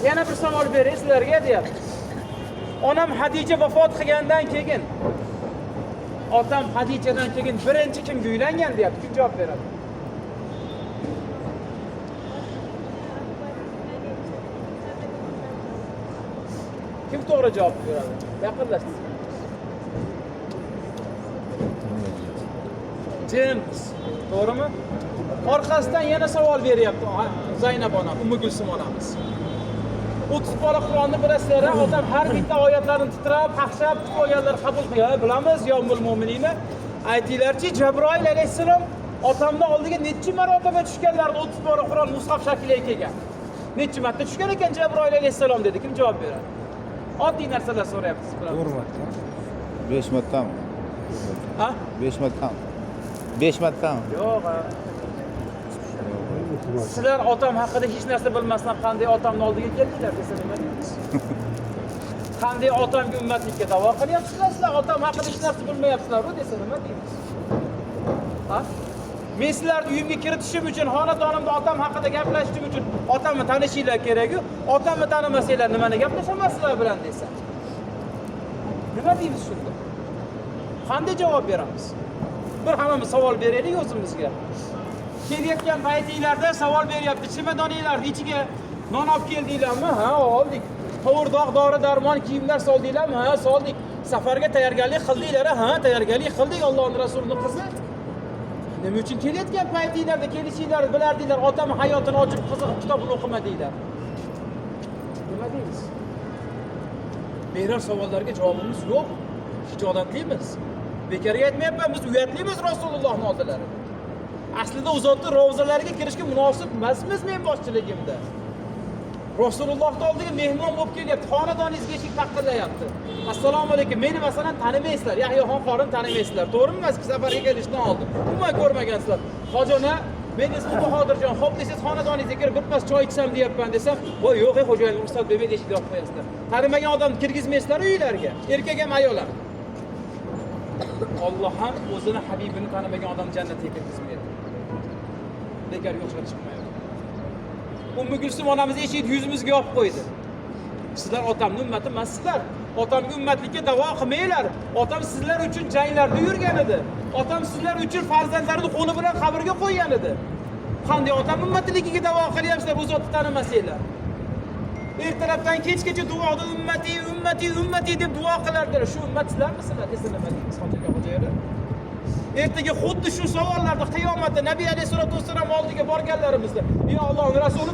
Yana bir savol beray sizlarga deyapti. Onam Hadija vafot qilgandan keyin otam Hadijadan keyin birinchi kimga uylangan deyapti. Kim javob beradi? Kim to'g'ri javob beradi? Yaqinlashdi. James, to'g'rimi? Orqasidan yana savol beryapti Zaynab onam, Ummu Gulsum onamiz. 30 bola Qur'onni bilasizlar, otam har bitta oyatlarini titrab, qaqshab qo'yganlar qabul qilgan. Bilamiz, ya Ummul Mu'minina. Aytinglarchi, Jabroil alayhisalom otamning oldiga necha marotaba tushganlarida 30 bola Qur'on mushaf shakliga kelgan. Necha marta tushgan ekan Jabroil alayhisalom dedi. Kim javob beradi? Oddiy narsalar so'rayapsiz bilan. 5 martami? Ha? 5 martami? 5 martami? Yo'q. Sizlar otam haqida hech narsa bilmasdan qanday otamning oldiga keldinglar desa nima deysiz? Qanday otamga ummatlikka da'vo qilyapsizlar? Sizlar otam haqida hech narsa bilmayapsizlar-ku desa nima deysiz? Ha? Men sizlarni uyimga kiritishim uchun, xonadonimda otam haqida gaplashishim uchun otamni tanishinglar kerak-ku. Otamni tanimasanglar nimani gaplashamasizlar bilan desa. Nima deymiz shunda? Qanday javob beramiz? Bir hammamiz savol beraylik o'zimizga. Kelayotgan paytinglarda savol beryapti. Chemadoninglarni ichiga non olib keldinglarmi? Ha, oldik. To'g'ridoq dori-darmon kiyimlar soldinglarmi? Ha, soldik. Safarga tayyorgarlik qildinglar? Ha, tayyorgarlik qildik. Allohning rasulining qizi. Nima uchun kelayotgan paytinglarda kelishinglarni bilardinglar, otam hayotini ochib qiziq kitobini o'qimadinglar. Nima deysiz? Berar savollarga javobimiz yo'q. Hijolatliimiz. Bekarga aytmayapman, biz uyatlimiz Rasulullohning oldilarida. Aslida u zotning rovzalariga kirishga munosib emasmiz men boshchiligimda. Rasulullohning oldiga mehmon bo'lib kelyapti, xonadoningizga eshik taqillayapti. Assalomu alaykum. Meni masalan tanimaysizlar, Yahyoxon qorin tanimaysizlar. To'g'rimi? Emas, safarga kelishdan oldin. Umuman ko'rmagansizlar. Hojona, men ismim Bahodirjon. Xo'p, siz xonadoningizga kirib birpas choy ichsam deyapman desam, "Voy, yo'q, xo'jayin, ruxsat bermaydi, eshikni yopib qo'yasizlar." Tanimagan odamni kirgizmaysizlar uylarga, erkak ham ayol ham. Alloh ham o'zini habibini tanimagan odam jannatga kirgizmaydi. Bekar yo'qchilar chiqmaydi. Ummu Gulsum onamiz eshikni yuzimizga yopib qo'ydi. Sizlar otamning ummati emassizlar. Otamga ummatlikka da'vo qilmanglar. Otam sizlar uchun janglarda yurgan edi. Otam sizlar uchun farzandlarini qo'li bilan qabrga qo'ygan edi. Qanday otam ummatligiga da'vo qilyapsizlar, bu zotni tanimasanglar? Ertalabdan kechgacha duoda ummati, ummati, ummati deb duo qilardilar. Shu ummat sizlarmisizlar? Desa nima deysiz, xo'jaga? Ertaga xuddi shu savollarni qiyomatda Nabiy alayhisolatu vasallam oldiga borganlarimizda, "Ey Allohning rasuli,